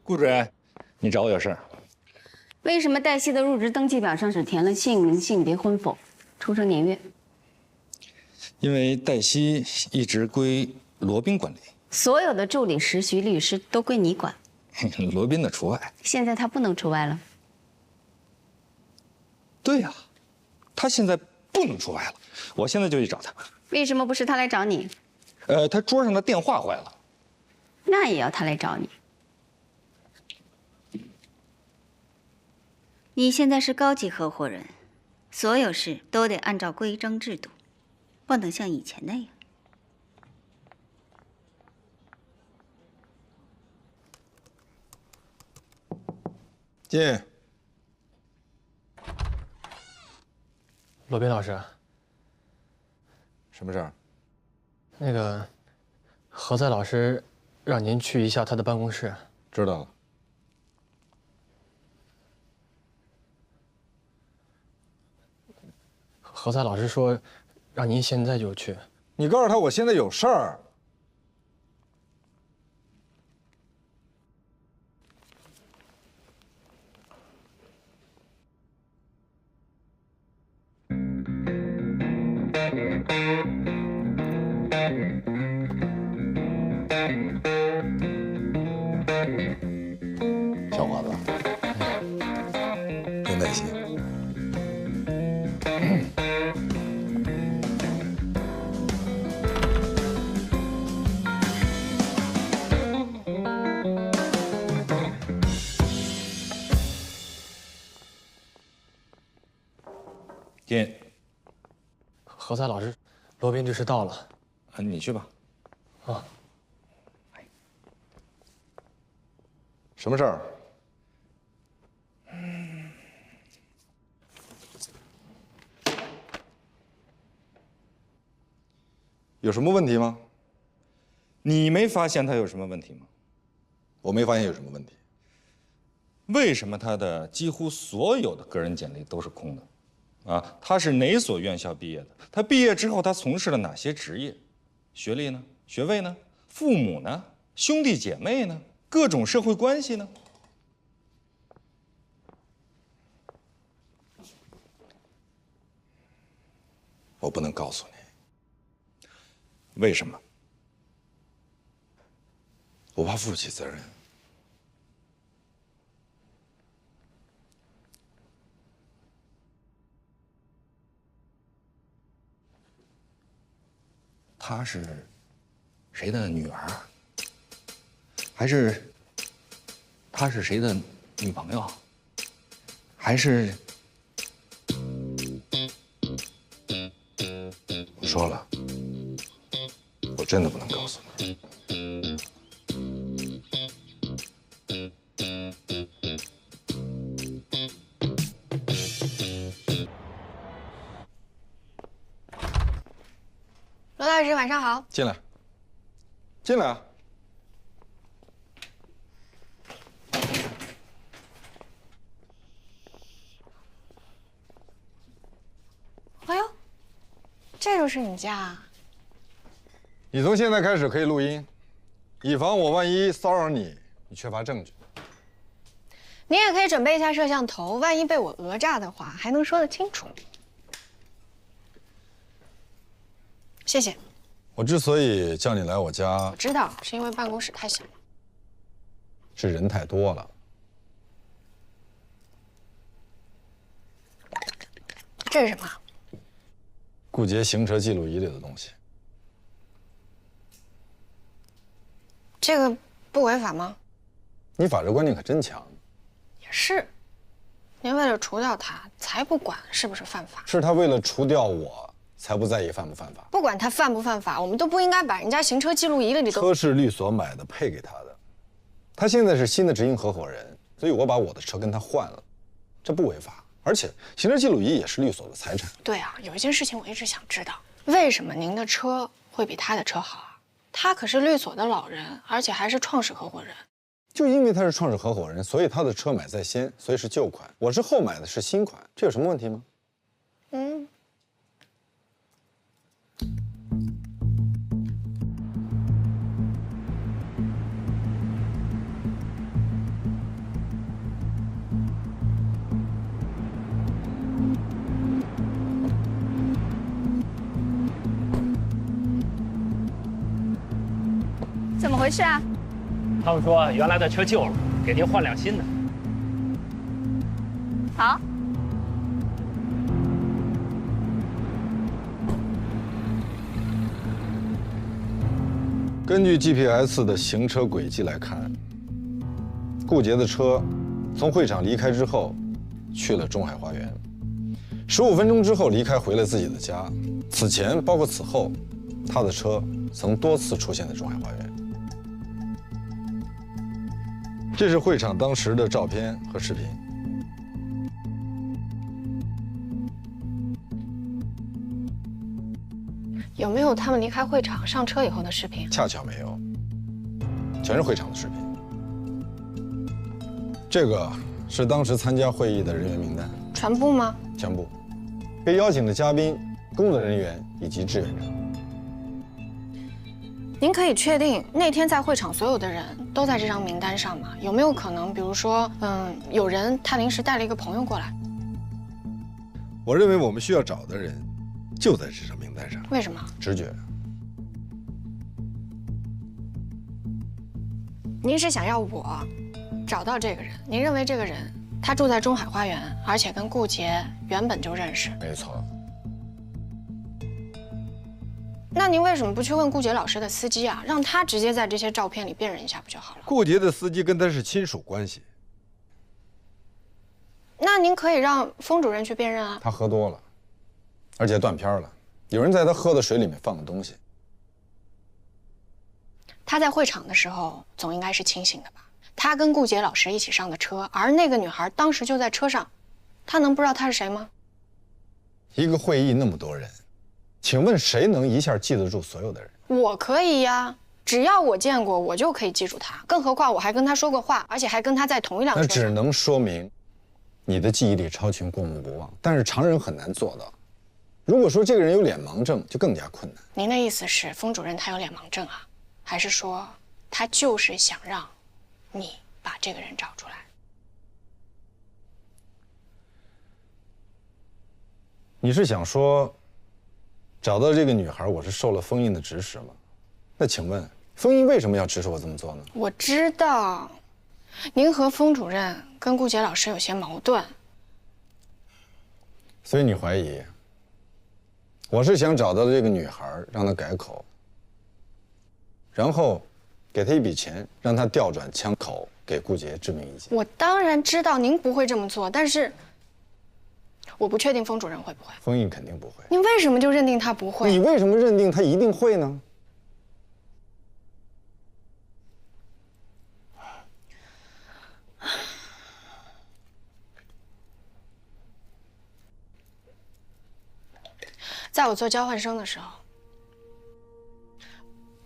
顾主任，你找我有事儿？为什么黛西的入职登记表上只填了姓名、性别、婚否、出生年月？因为黛西一直归罗宾管理，所有的助理、实习律师都归你管，罗宾的除外。现在他不能除外了。对呀，他现在不能除外了，我现在就去找他。为什么不是他来找你？他桌上的电话坏了。那也要他来找你。你现在是高级合伙人，所有事都得按照规章制度，不能像以前那样。进。罗宾老师，什么事儿？那个何塞老师让您去一下他的办公室。知道了。何塞老师说，让您现在就去。你告诉他我现在有事儿。小伙子，有耐心。进。何塞老师，罗宾律师到了。你去吧。啊。什么事儿？有什么问题吗？你没发现他有什么问题吗？我没发现有什么问题。为什么他的几乎所有的个人简历都是空的？啊，他是哪所院校毕业的？他毕业之后他从事了哪些职业？学历呢？学位呢？父母呢？兄弟姐妹呢？各种社会关系呢？我不能告诉你。为什么？我怕负不起责任。她是谁的女儿？还是她是谁的女朋友？还是……我说了，我真的不能告诉你。罗老师，晚上好。进来，进来啊！哎呦，这就是你家啊？你从现在开始可以录音，以防我万一骚扰你，你缺乏证据。你也可以准备一下摄像头，万一被我讹诈的话，还能说得清楚。谢谢。我之所以叫你来我家，我知道是因为办公室太小了。是人太多了。这是什么？顾杰行车记录仪里的东西。这个不违法吗？你法治观念可真强。也是。您为了除掉他，才不管是不是犯法。是他为了除掉我，才不在意犯不犯法。不管他犯不犯法，我们都不应该把人家行车记录仪里的车是律所买的，配给他的。他现在是新的执行合伙人，所以我把我的车跟他换了，这不违法。而且行车记录仪也是律所的财产。对啊，有一件事情我一直想知道，为什么您的车会比他的车好啊？他可是律所的老人，而且还是创始合伙人。就因为他是创始合伙人，所以他的车买在先，所以是旧款。我是后买的，是新款，这有什么问题吗？嗯。怎么回事啊？他们说原来的车旧了，给您换辆新的。好。根据 GPS 的行车轨迹来看，顾杰的车从会场离开之后，去了中海花园。15分钟之后离开，回了自己的家。此前包括此后，他的车曾多次出现在中海花园。这是会场当时的照片和视频。有没有他们离开会场上车以后的视频？恰巧没有，全是会场的视频。这个是当时参加会议的人员名单，全部吗？全部。被邀请的嘉宾、工作人员以及志愿者。您可以确定那天在会场所有的人都在这张名单上吗？有没有可能，比如说，有人他临时带了一个朋友过来？我认为我们需要找的人就在这张名单上。为什么？直觉。您是想要我找到这个人？您认为这个人他住在中海花园，而且跟顾杰原本就认识？没错。那您为什么不去问顾杰老师的司机啊？让他直接在这些照片里辨认一下不就好了？顾杰的司机跟他是亲属关系。那您可以让封主任去辨认啊。他喝多了，而且断片了，有人在他喝的水里面放了东西。他在会场的时候总应该是清醒的吧？他跟顾杰老师一起上的车，而那个女孩当时就在车上，他能不知道他是谁吗？一个会议那么多人，请问谁能一下记得住所有的人？我可以呀，只要我见过，我就可以记住他。更何况我还跟他说过话，而且还跟他在同一辆车上。那只能说明你的记忆力超群、过目不忘，但是常人很难做到。如果说这个人有脸盲症，就更加困难。您的意思是，封主任他有脸盲症啊？还是说他就是想让你把这个人找出来？你是想说，找到这个女孩，我是受了封印的指使吗？那请问，封印为什么要指使我这么做呢？我知道，您和封主任跟顾杰老师有些矛盾，所以你怀疑，我是想找到这个女孩，让她改口，然后给她一笔钱，让她调转枪口，给顾杰致命一击。我当然知道您不会这么做，但是我不确定封主任会不会。封印肯定不会。您为什么就认定他不会？你为什么认定他一定会呢？在我做交换生的时候，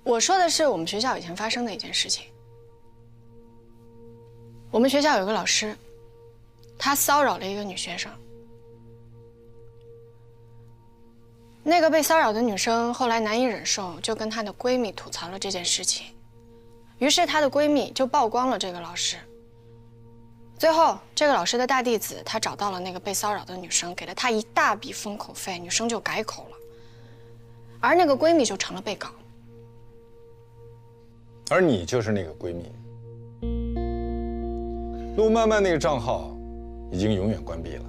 我说的是我们学校以前发生的一件事情。我们学校有个老师，他骚扰了一个女学生。那个被骚扰的女生后来难以忍受，就跟她的闺蜜吐槽了这件事情，于是她的闺蜜就曝光了这个老师。最后，这个老师的大弟子他找到了那个被骚扰的女生，给了她一大笔封口费，女生就改口了，而那个闺蜜就成了被告。而你就是那个闺蜜。陆漫漫那个账号已经永远关闭了。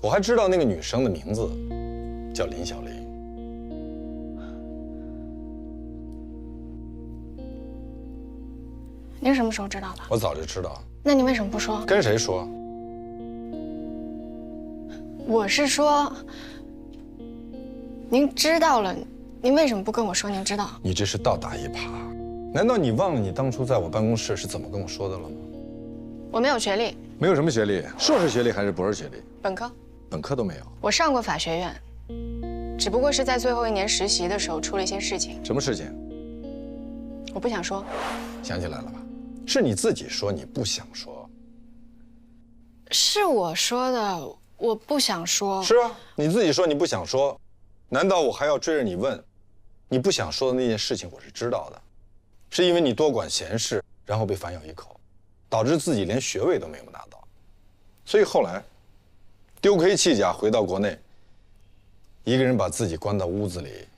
我还知道那个女生的名字叫林小玲。您什么时候知道的？我早就知道。那你为什么不说？跟谁说？我是说，您知道了，您为什么不跟我说您知道？你这是倒打一耙。难道你忘了你当初在我办公室是怎么跟我说的了吗？我没有学历。没有什么学历，硕士学历还是博士学历？本科。本科都没有。我上过法学院，只不过是在最后一年实习的时候出了一些事情。什么事情？我不想说。想起来了吧？是你自己说你不想说。是我说的，我不想说。是啊，你自己说你不想说，难道我还要追着你问？你不想说的那件事情我是知道的，是因为你多管闲事，然后被反咬一口，导致自己连学位都没有拿到，所以后来丢盔弃甲回到国内，一个人把自己关到屋子里，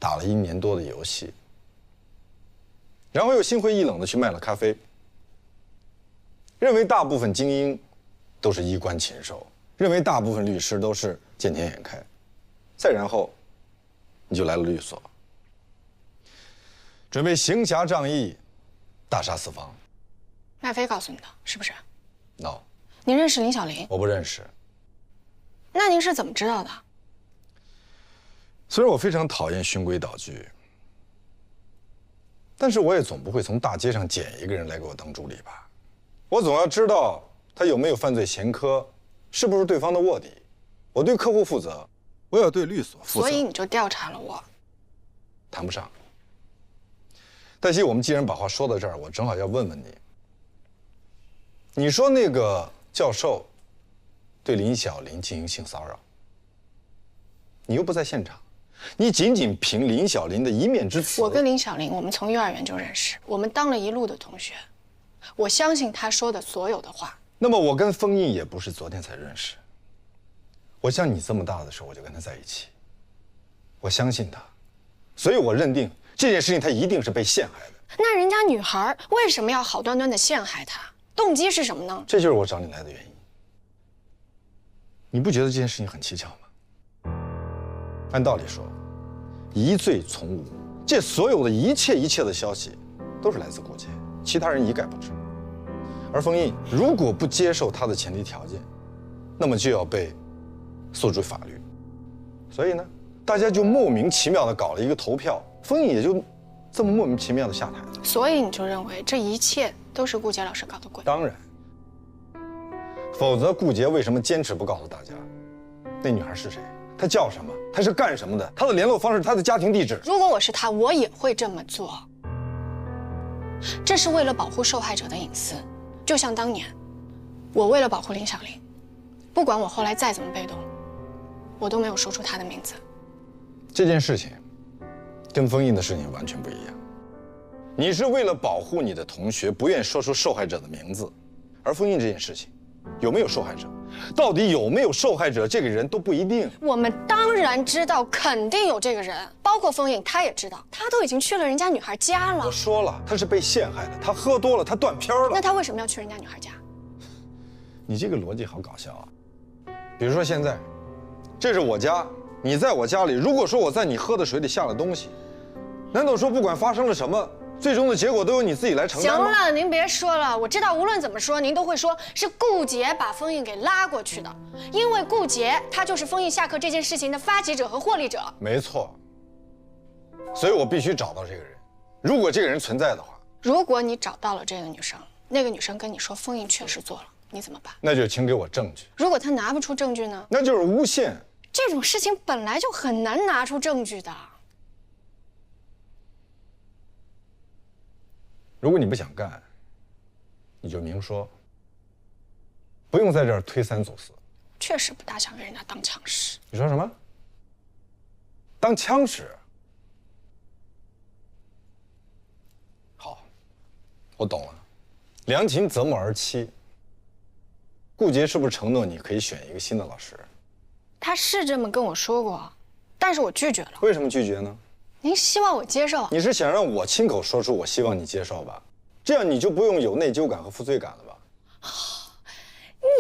打了1年多的游戏，然后又心灰意冷的去卖了咖啡，认为大部分精英都是衣冠禽兽，认为大部分律师都是见钱眼开，再然后，你就来了律所，准备行侠仗义，大杀四方。麦飞告诉你的，是不是 ？No， 您认识林小玲？我不认识。那您是怎么知道的？虽然我非常讨厌循规蹈矩，但是我也总不会从大街上捡一个人来给我当助理吧？我总要知道他有没有犯罪前科，是不是对方的卧底。我对客户负责，我也要对律所负责。所以你就调查了我？谈不上。黛西，我们既然把话说到这儿，我正好要问问你。你说那个教授对林小玲进行性骚扰，你又不在现场，你仅仅凭林小玲的一面之词。我跟林小玲，我们从幼儿园就认识，我们当了一路的同学，我相信她说的所有的话。那么我跟封印也不是昨天才认识，我像你这么大的时候我就跟他在一起，我相信他，所以我认定这件事情他一定是被陷害的。那人家女孩为什么要好端端的陷害他？动机是什么呢？这就是我找你来的原因。你不觉得这件事情很蹊跷吗？按道理说，疑罪从无，这所有的一切的消息，都是来自顾杰，其他人一概不知。而封印如果不接受他的前提条件，那么就要被诉诸法律。所以呢，大家就莫名其妙的搞了一个投票，封印也就这么莫名其妙的下台了。所以你就认为这一切都是顾杰老师搞的鬼？当然，否则顾杰为什么坚持不告诉大家，那女孩是谁？她叫什么？她是干什么的？她的联络方式，她的家庭地址。如果我是他，我也会这么做。这是为了保护受害者的隐私，就像当年，我为了保护林小玲，不管我后来再怎么被动，我都没有说出她的名字。这件事情跟封印的事情完全不一样。你是为了保护你的同学，不愿说出受害者的名字，而封印这件事情，有没有受害者，到底有没有受害者，这个人都不一定。我们当然知道，肯定有这个人，包括封印，他也知道，他都已经去了人家女孩家了。我说了，他是被陷害的，他喝多了，他断片了。那他为什么要去人家女孩家？你这个逻辑好搞笑啊！比如说现在，这是我家，你在我家里，如果说我在你喝的水里下了东西，难道说不管发生了什么，最终的结果都由你自己来承担吗？行了，您别说了，我知道无论怎么说，您都会说是顾杰把封印给拉过去的，因为顾杰他就是封印下课这件事情的发起者和获利者。没错，所以我必须找到这个人。如果这个人存在的话，如果你找到了这个女生，那个女生跟你说封印确实做了，你怎么办？那就请给我证据。如果她拿不出证据呢？那就是诬陷。这种事情本来就很难拿出证据的。如果你不想干，你就明说，不用在这儿推三阻四。确实不大想跟人家当枪使。你说什么？当枪使？好，我懂了。良禽择木而栖。顾杰是不是承诺你可以选一个新的老师？他是这么跟我说过，但是我拒绝了。为什么拒绝呢？您希望我接受？你是想让我亲口说出我希望你接受吧？这样你就不用有内疚感和负罪感了吧？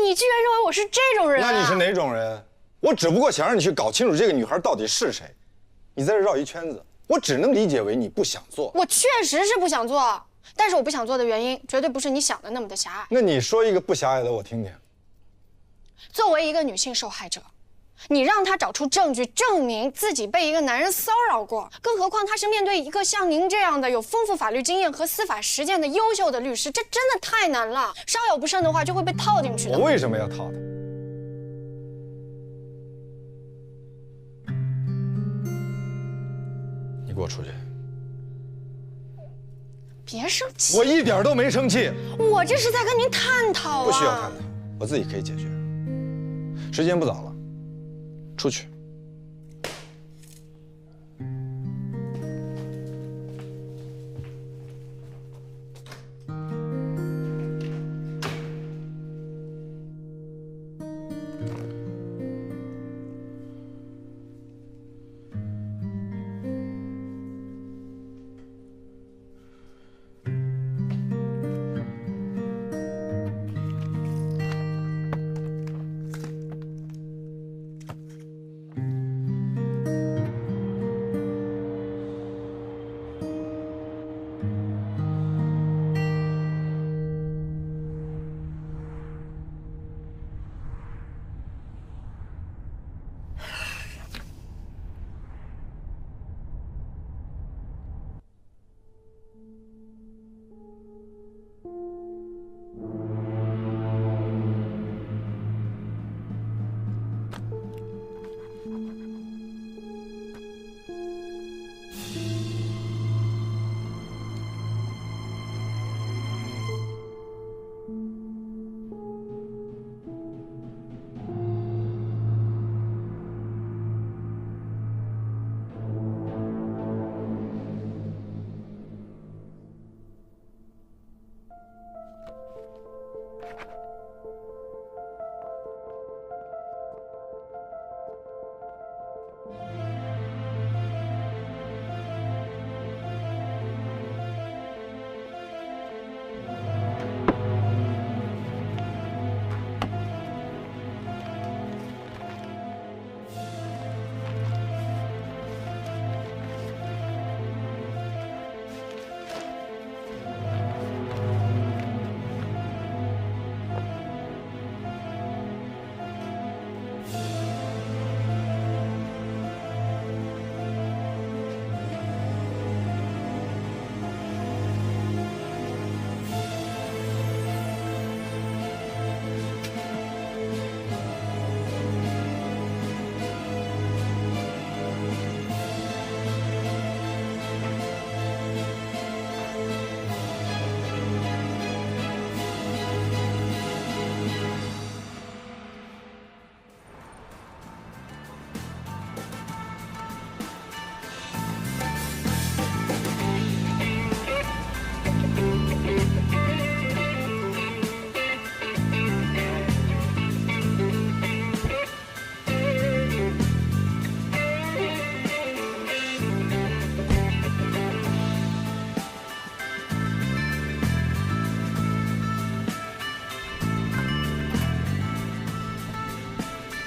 你居然认为我是这种人啊？那你是哪种人？我只不过想让你去搞清楚这个女孩到底是谁。你在这绕一圈子，我只能理解为你不想做。我确实是不想做，但是我不想做的原因绝对不是你想的那么的狭隘。那你说一个不狭隘的，我听听。作为一个女性受害者，你让她找出证据证明自己被一个男人骚扰过，更何况她是面对一个像您这样的有丰富法律经验和司法实践的优秀的律师，这真的太难了。稍有不慎的话，就会被套进去的。我为什么要套他？你给我出去！别生气，我一点都没生气。我这是在跟您探讨啊。不需要探讨，我自己可以解决。时间不早了，出去。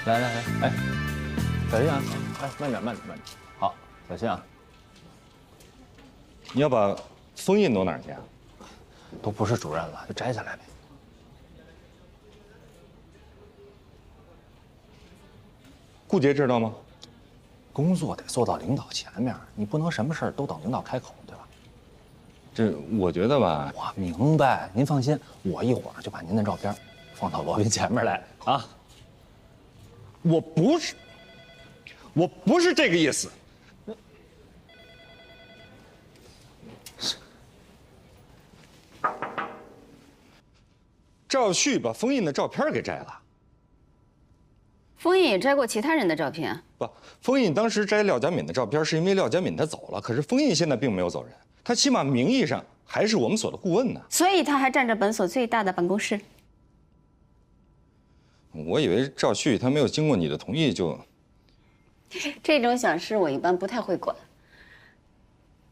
来，哎，小心啊！哎，慢点。好，小心啊！你要把封印挪哪儿去啊？都不是主任了，就摘下来呗。顾杰知道吗？工作得做到领导前面，你不能什么事儿都等领导开口，对吧？这我觉得吧，我明白，您放心，我一会儿就把您的照片放到罗宾前面来啊。我不是这个意思。赵旭把封印的照片给摘了。封印也摘过其他人的照片。不，封印当时摘廖家敏的照片，是因为廖家敏他走了，可是封印现在并没有走人，他起码名义上还是我们所的顾问呢。所以他还占着本所最大的办公室。我以为赵旭他没有经过你的同意就……这种小事我一般不太会管。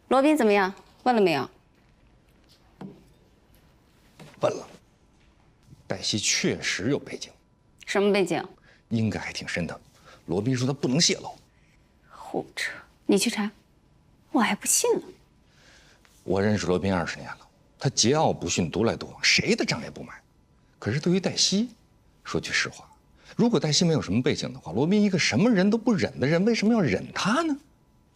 罗宾怎么样？问了没有？问了。黛西确实有背景。什么背景？应该还挺深的。罗宾说他不能泄露。胡扯！你去查，我还不信了。我认识罗宾20年了，他桀骜不驯，独来独往，谁的账也不买。可是对于黛西，说句实话，如果黛西没有什么背景的话，罗宾一个什么人都不忍的人，为什么要忍她呢？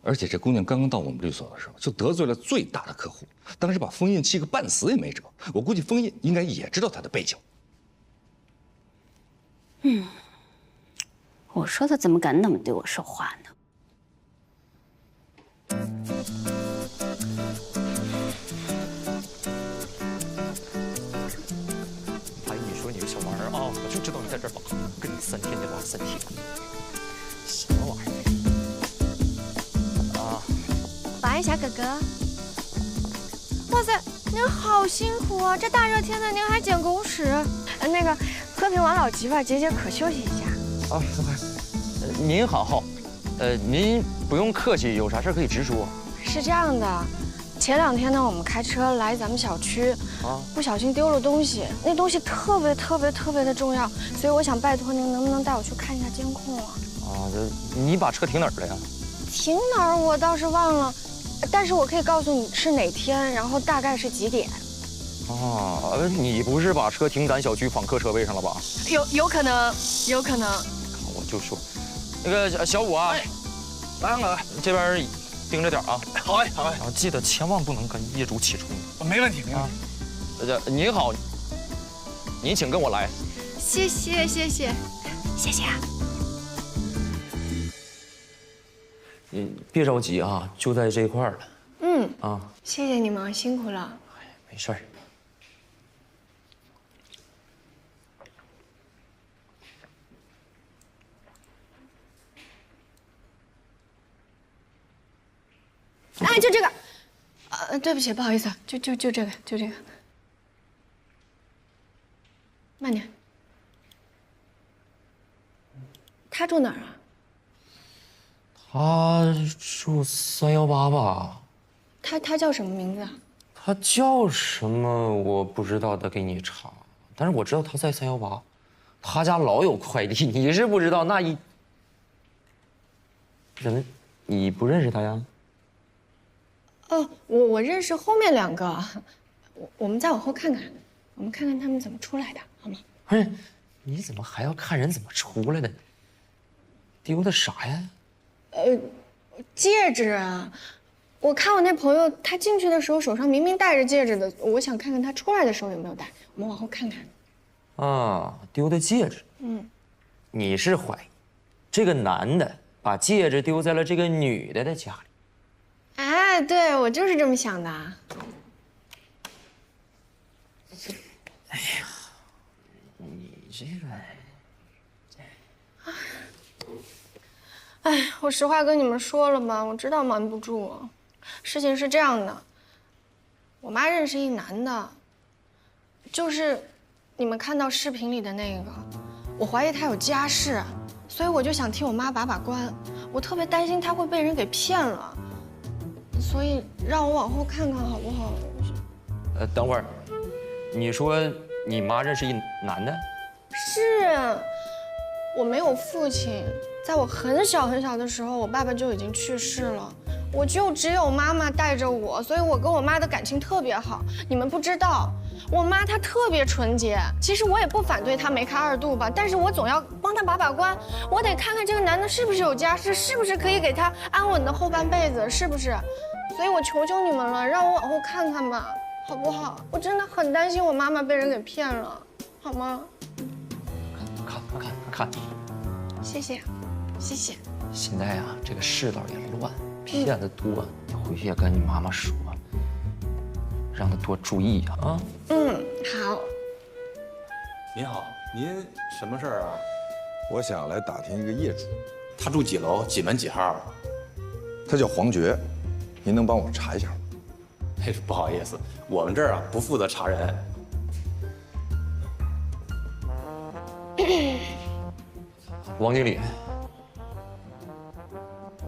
而且这姑娘刚刚到我们律所的时候，就得罪了最大的客户，当时把封印气个半死也没辙。我估计封印应该也知道她的背景。我说他怎么敢那么对我说话呢？哎，你说你个小玩意儿啊，我就知道你在这儿挖，跟你3天得挖3天。什么玩意儿啊？白霞哥哥，哇塞，您好辛苦啊！这大热天的，您还捡狗屎。那个，喝瓶王老吉吧，解解渴，休息一下。啊，您好，您不用客气，有啥事可以直说。是这样的，前2天呢，我们开车来咱们小区，不小心丢了东西，那东西特别的重要，所以我想拜托您，能不能带我去看一下监控啊？你把车停哪儿了呀？停哪儿我倒是忘了，但是我可以告诉你是哪天，然后大概是几点。你不是把车停咱小区访客车位上了吧？有可能。我就说，那个小五啊，来，这边盯着点啊。好哎。记得千万不能跟业主起冲突。没问题。您好，您请跟我来。谢谢。你别着急啊，就在这一块了。谢谢你们，辛苦了。没事儿。哎，就这个，对不起，不好意思，就这个。慢点。他住哪儿啊？他住318吧？他叫什么名字啊？他叫什么我不知道，得给你查。但是我知道他在318，他家老有快递，你是不知道。怎么，你不认识他呀？我认识后面2个，我们再往后看看，我们看看他们怎么出来的，好吗？不是，你怎么还要看人怎么出来的？丢的啥呀？戒指啊！我看我那朋友，他进去的时候手上明明戴着戒指的，我想看看他出来的时候有没有戴。我们往后看看。丢的戒指。你是怀疑这个男的把戒指丢在了这个女的家里？哎，对，我就是这么想的。哎呀，你这个……哎，我实话跟你们说了吧，我知道瞒不住。事情是这样的，我妈认识一男的，就是你们看到视频里的那个，我怀疑他有家室，所以我就想替我妈把关。我特别担心他会被人给骗了，所以让我往后看看好不好？等会儿，你说你妈认识一男的？是，我没有父亲，在我很小很小的时候，我爸爸就已经去世了，我就只有妈妈带着我，所以我跟我妈的感情特别好。你们不知道，我妈她特别纯洁。其实我也不反对她梅开二度吧，但是我总要帮她把关，我得看看这个男的是不是有家室，是不是可以给她安稳的后半辈子，是不是？所以我求求你们了，让我往后看看吧，好不好？我真的很担心我妈妈被人给骗了，好吗？看，谢谢，谢谢。现在啊，这个世道也乱，骗子多，你回去也跟你妈妈说，让她多注意啊。好。您好，您什么事儿啊？我想来打听一个业主，他住几楼？几门几号啊？他叫黄觉，您能帮我查一下吗？哎，不好意思，我们这儿啊不负责查人。王经理，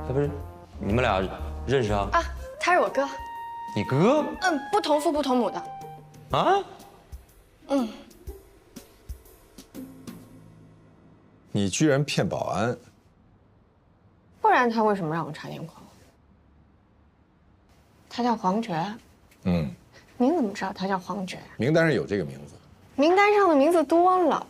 不是，你们俩认识啊？啊，他是我哥。你哥？不同父不同母的。啊？你居然骗保安！不然他为什么让我查电话？他叫黄觉。您怎么知道他叫黄觉？名单上有这个名字。名单上的名字多了。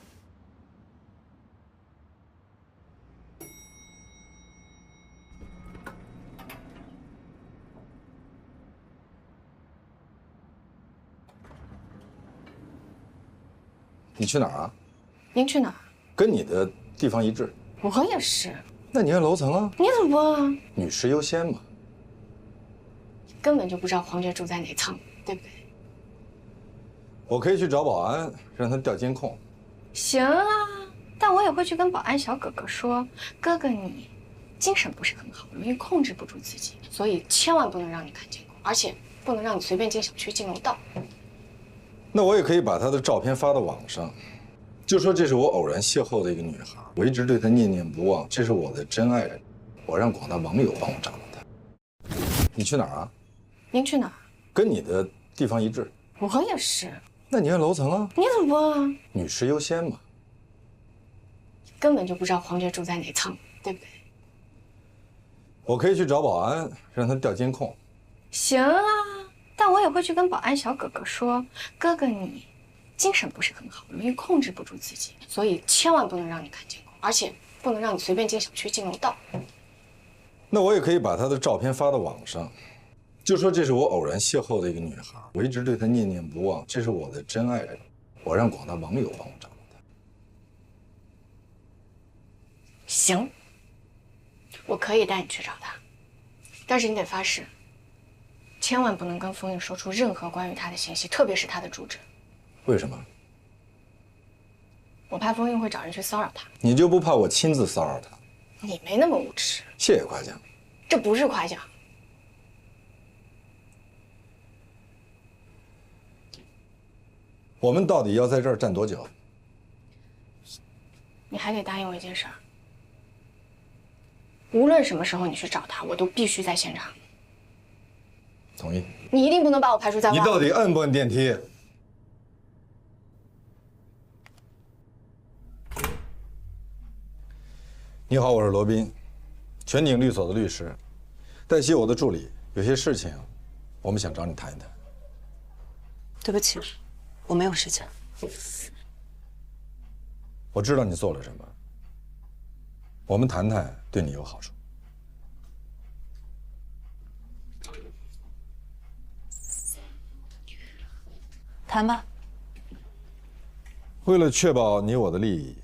你去哪儿啊？您去哪儿？跟你的地方一致。我也是。那你按楼层啊？你怎么问啊？女士优先嘛。根本就不知道黄觉住在哪层，对不对？我可以去找保安，让他调监控。行啊，但我也会去跟保安小哥哥说，哥哥你精神不是很好，容易控制不住自己，所以千万不能让你看监控，而且不能让你随便进小区、进楼道。那我也可以把她的照片发到网上，就说这是我偶然邂逅的一个女孩，我一直对她念念不忘，这是我的真爱人，我让广大网友帮我找到她。你去哪儿啊？您去哪儿？跟你的地方一致。我也是。那你按楼层啊？你怎么问啊？女士优先嘛。根本就不知道黄觉住在哪层，对不对？我可以去找保安，让他调监控。行啊，但我也会去跟保安小哥哥说，哥哥你精神不是很好，容易控制不住自己，所以千万不能让你看监控，而且不能让你随便进小区、进楼道。那我也可以把她的照片发到网上，就说这是我偶然邂逅的一个女孩，我一直对她念念不忘，这是我的真爱人，我让广大网友帮我找到她。行，我可以带你去找她，但是你得发誓，千万不能跟风韵说出任何关于她的信息，特别是她的住址。为什么？我怕风韵会找人去骚扰她。你就不怕我亲自骚扰她？你没那么无耻。谢谢夸奖。这不是夸奖。我们到底要在这儿站多久？你还得答应我一件事儿，无论什么时候你去找他，我都必须在现场。同意。你一定不能把我排除在外。你到底摁不摁电梯？你好，我是罗宾，全景律所的律师，黛西我的助理，有些事情，我们想找你谈一谈。对不起，我没有时间。我知道你做了什么，我们谈谈对你有好处。谈吧。为了确保你我的利益，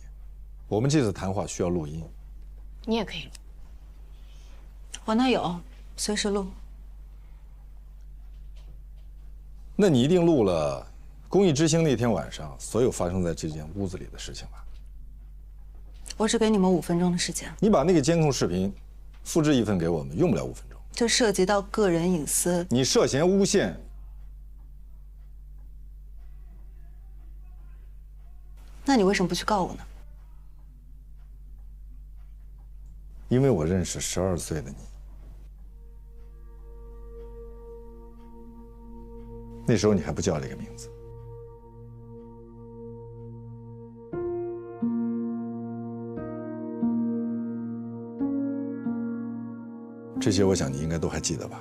我们这次谈话需要录音。你也可以录。我那有，随时录。那你一定录了公益之星那天晚上所有发生在这间屋子里的事情吧？我只给你们5分钟的时间。你把那个监控视频复制一份给我们，用不了5分钟。这涉及到个人隐私。你涉嫌诬陷。那你为什么不去告我呢？因为我认识12岁的你，那时候你还不叫这个名字。这些我想你应该都还记得吧？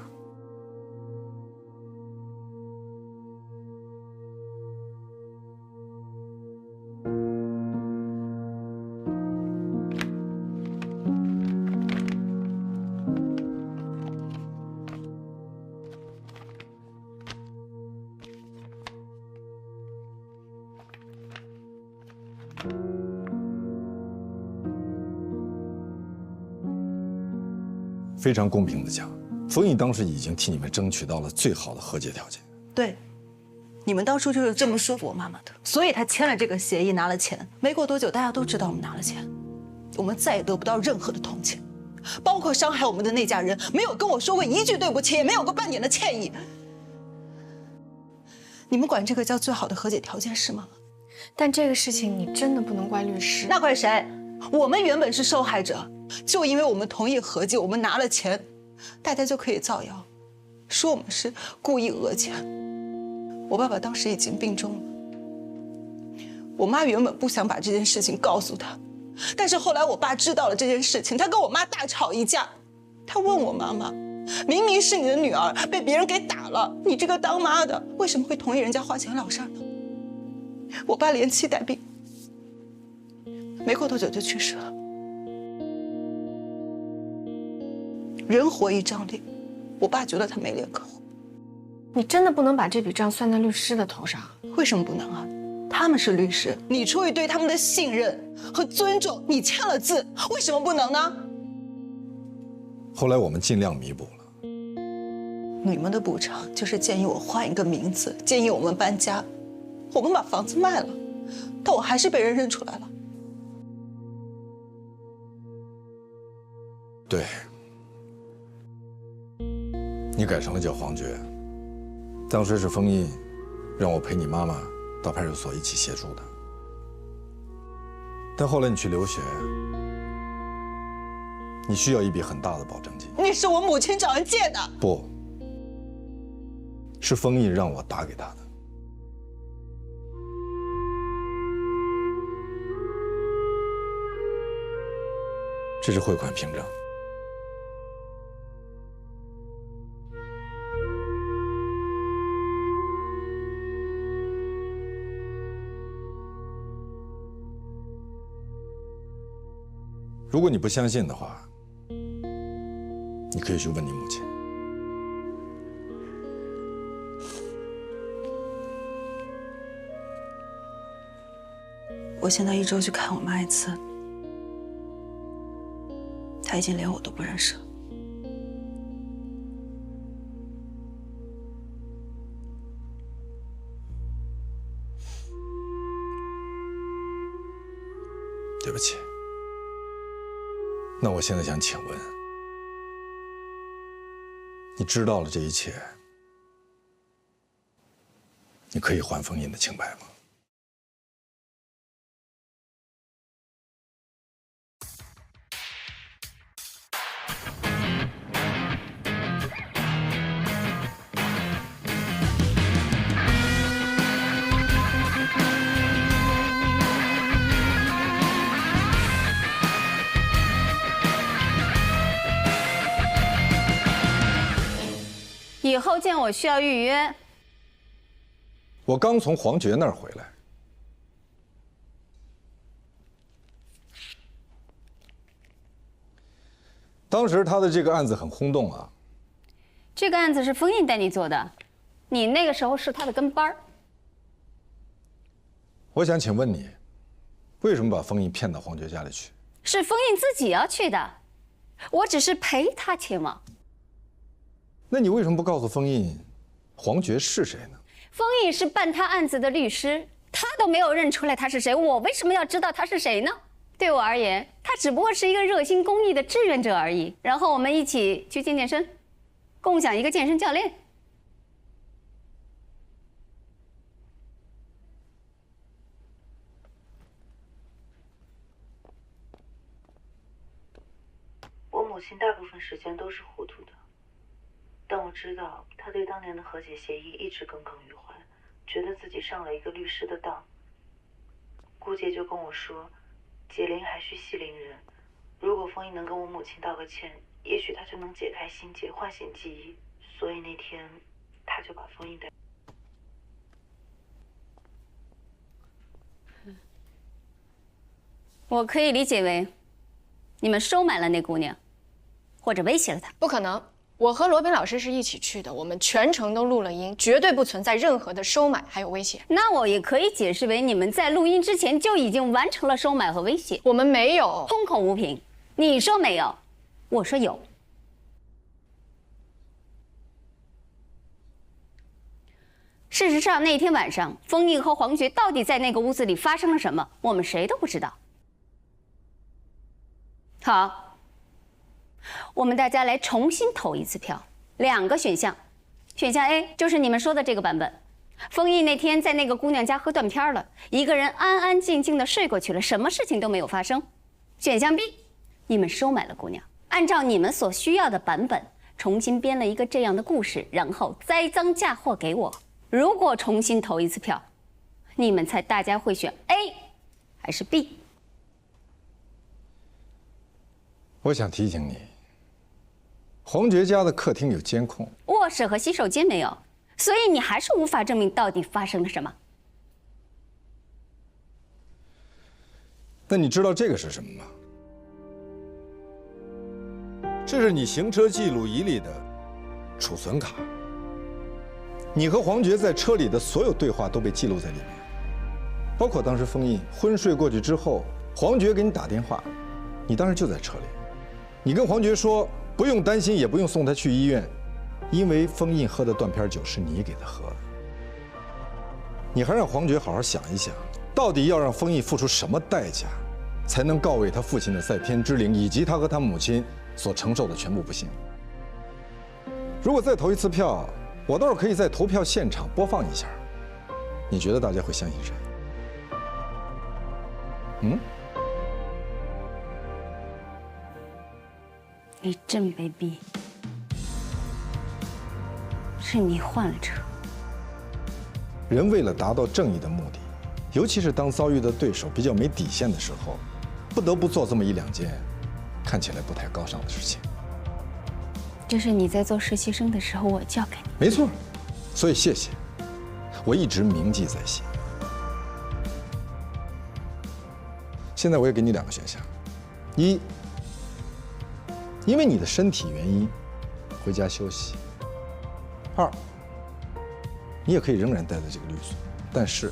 非常公平的讲，冯毅当时已经替你们争取到了最好的和解条件。对，你们当初就是这么说服我妈妈的，所以她签了这个协议，拿了钱。没过多久，大家都知道我们拿了钱，我们再也得不到任何的同情，包括伤害我们的那家人，没有跟我说过一句对不起，也没有过半点的歉意。你们管这个叫最好的和解条件是吗？但这个事情你真的不能怪律师。那怪谁？我们原本是受害者，就因为我们同意和解，我们拿了钱，大家就可以造谣，说我们是故意讹钱。我爸爸当时已经病重了，我妈原本不想把这件事情告诉他，但是后来我爸知道了这件事情，他跟我妈大吵一架。他问我妈妈，明明是你的女儿被别人给打了，你这个当妈的为什么会同意人家花钱了事呢？我爸连妻带病，没过多久就去世了。人活一张脸，我爸觉得他没脸可活。你真的不能把这笔账算在律师的头上？为什么不能啊？他们是律师，你出于对他们的信任和尊重，你签了字，为什么不能呢？后来我们尽量弥补了。你们的补偿就是建议我换一个名字，建议我们搬家。我们把房子卖了，但我还是被人认出来了。对，你改成了叫黄觉。当时是封印让我陪你妈妈到派出所一起协助的，但后来你去留学，你需要一笔很大的保证金。那是我母亲找人借的。不，是封印让我打给他的。这是汇款凭证。如果你不相信的话，你可以去问你母亲。我现在一周去看我妈一次，她已经连我都不认识了。对不起。那我现在想请问，你知道了这一切，你可以还封印的清白吗？以后见我需要预约。我刚从黄觉那儿回来。当时他的这个案子很轰动啊。这个案子是封印带你做的，你那个时候是他的跟班儿。我想请问你，为什么把封印骗到黄觉家里去？是封印自己要去的，我只是陪他前往。那你为什么不告诉封印，黄觉是谁呢？封印是办他案子的律师，他都没有认出来他是谁，我为什么要知道他是谁呢？对我而言，他只不过是一个热心公益的志愿者而已。然后我们一起去健身，共享一个健身教练。我母亲大部分时间都是糊涂的。但我知道，他对当年的和解协议一直耿耿于怀，觉得自己上了一个律师的当。顾姐就跟我说，解铃还需系铃人，如果封印能跟我母亲道个歉，也许他就能解开心结，唤醒记忆。所以那天，他就把封印带。我可以理解为，你们收买了那姑娘，或者威胁了她。不可能，我和罗宾老师是一起去的，我们全程都录了音，绝对不存在任何的收买还有威胁。那我也可以解释为，你们在录音之前就已经完成了收买和威胁。我们没有，空口无凭。你说没有，我说有。事实上，那天晚上，封印和黄觉到底在那个屋子里发生了什么，我们谁都不知道。好，我们大家来重新投一次票，2个选项。选项 A 就是你们说的这个版本，封印那天在那个姑娘家喝断片了，一个人安安静静的睡过去了，什么事情都没有发生。选项 B， 你们收买了姑娘，按照你们所需要的版本重新编了一个这样的故事，然后栽赃嫁祸给我。如果重新投一次票，你们猜大家会选 A 还是 B？ 我想提醒你，黄觉家的客厅有监控，卧室和洗手间没有，所以你还是无法证明到底发生了什么。那你知道这个是什么吗？这是你行车记录仪里的储存卡。你和黄觉在车里的所有对话都被记录在里面，包括当时封印昏睡过去之后，黄觉给你打电话，你当时就在车里。你跟黄觉说不用担心，也不用送他去医院，因为封印喝的断片酒是你给他喝的。你还让黄觉好好想一想，到底要让封印付出什么代价，才能告慰他父亲的在天之灵，以及他和他母亲所承受的全部不幸。如果再投一次票，我倒是可以在投票现场播放一下，你觉得大家会相信谁？你真卑鄙，是你换了车。人为了达到正义的目的，尤其是当遭遇的对手比较没底线的时候，不得不做这么1、2件看起来不太高尚的事情。这是你在做实习生的时候我教给你。没错，所以谢谢，我一直铭记在心。现在我也给你2个选项：一，因为你的身体原因回家休息；二，你也可以仍然待在这个律所，但是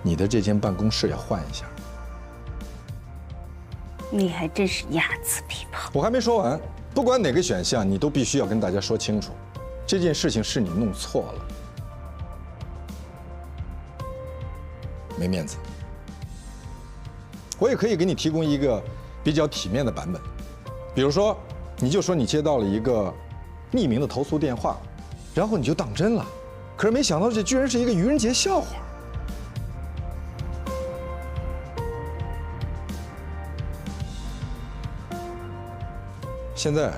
你的这间办公室要换一下。你还真是睚眦必报。我还没说完，不管哪个选项，你都必须要跟大家说清楚，这件事情是你弄错了，没面子。我也可以给你提供一个比较体面的版本，比如说，你就说你接到了一个匿名的投诉电话，然后你就当真了，可是没想到这居然是一个愚人节笑话。现在，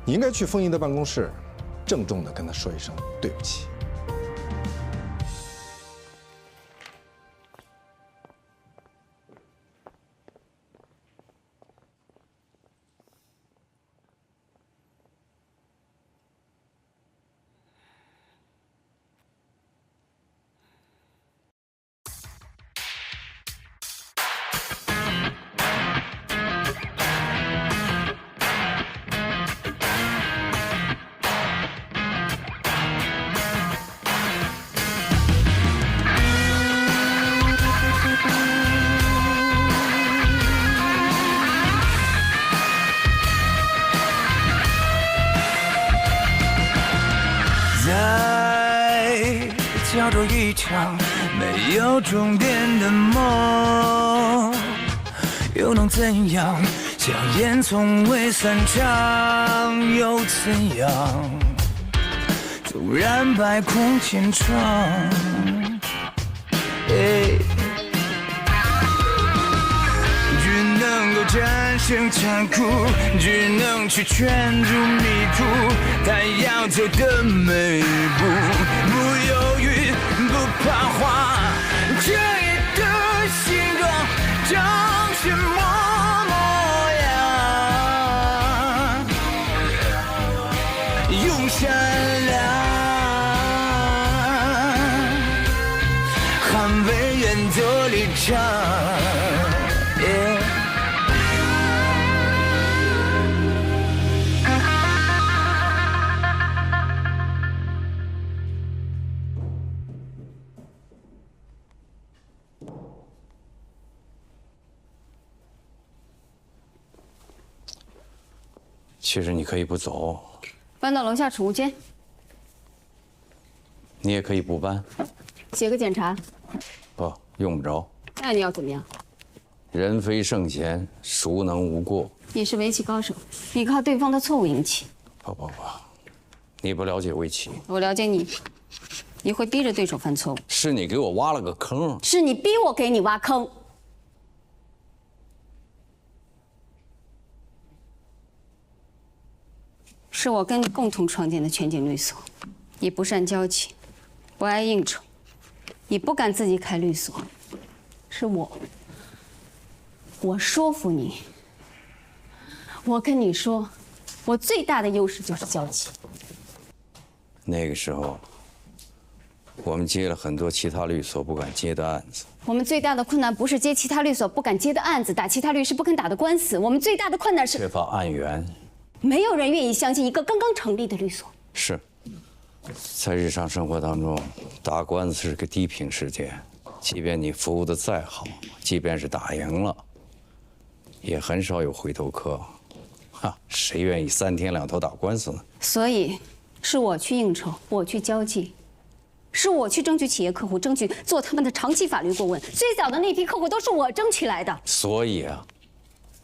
你应该去封印的办公室，郑重地跟他说一声对不起。叫做一场没有终点的梦，又能怎样？硝烟从未散场，又怎样？纵然百孔千疮，只能够战胜残酷，只能去圈住迷途，他要走的每一步，不犹豫，不彷徨，这夜的星光长什么模样？做立场。其实你可以不走，搬到楼下储物间，你也可以不搬，写个检查。不用不着。那你要怎么样？人非圣贤，孰能无过？你是围棋高手，你靠对方的错误赢棋。不，你不了解围棋。我了解你，你会逼着对手犯错误。是你给我挖了个坑。是你逼我给你挖坑。是我跟你共同创建的全景律所，你不善交际，不爱应酬，你不敢自己开律所，是我说服你。我跟你说，我最大的优势就是交际。那个时候，我们接了很多其他律所不敢接的案子。我们最大的困难不是接其他律所不敢接的案子，打其他律师不肯打的官司，我们最大的困难是缺乏案源。没有人愿意相信一个刚刚成立的律所。是，在日常生活当中，打官司是个低频事件，即便你服务的再好，即便是打赢了，也很少有回头客。哈，谁愿意3天2头打官司呢？所以，是我去应酬，我去交际，是我去争取企业客户，争取做他们的长期法律顾问。最早的那批客户都是我争取来的。所以啊，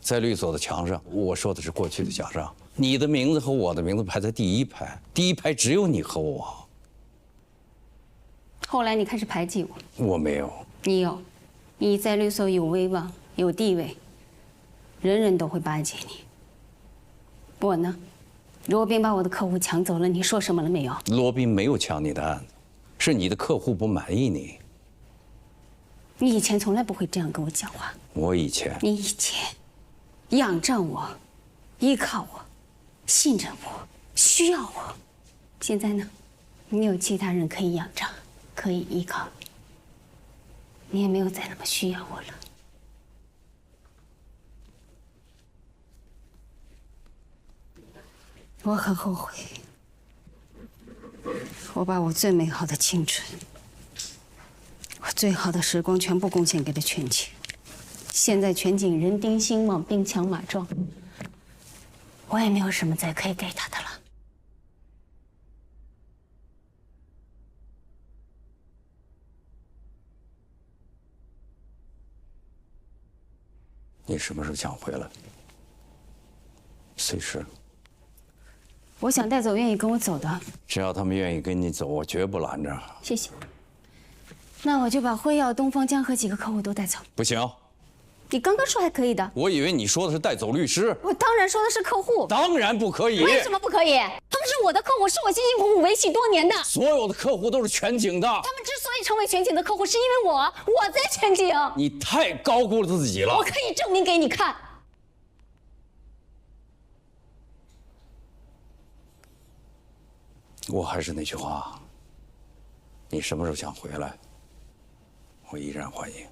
在律所的墙上，我说的是过去的墙上，你的名字和我的名字排在第1排，第1排只有你和我。后来你开始排挤我。我没有。你有，你在律所有威望，有地位，人人都会巴结你。我呢，罗宾把我的客户抢走了，你说什么了没有？罗宾没有抢你的案子，是你的客户不满意你。你以前从来不会这样跟我讲话。我以前，你以前仰仗我，依靠我，信任我，需要我。现在呢，你有其他人可以仰仗，可以依靠，你也没有再那么需要我了。我很后悔，我把我最美好的青春，我最好的时光全部贡献给了全景。现在全景人丁兴旺，兵强马壮，我也没有什么再可以给他的了。你什么时候想回来？随时。我想带走愿意跟我走的，只要他们愿意跟你走，我绝不拦着。谢谢。那我就把辉耀、东方江和几个客户都带走。不行。你刚刚说还可以的。我以为你说的是带走律师。我当然说的是客户。当然不可以。为什么不可以？他们是我的客户，是我辛辛苦苦维系多年的。所有的客户都是全景的。他们之所以成为全景的客户，是因为我在全景。你太高估了自己了。我可以证明给你看。我还是那句话，你什么时候想回来，我依然欢迎。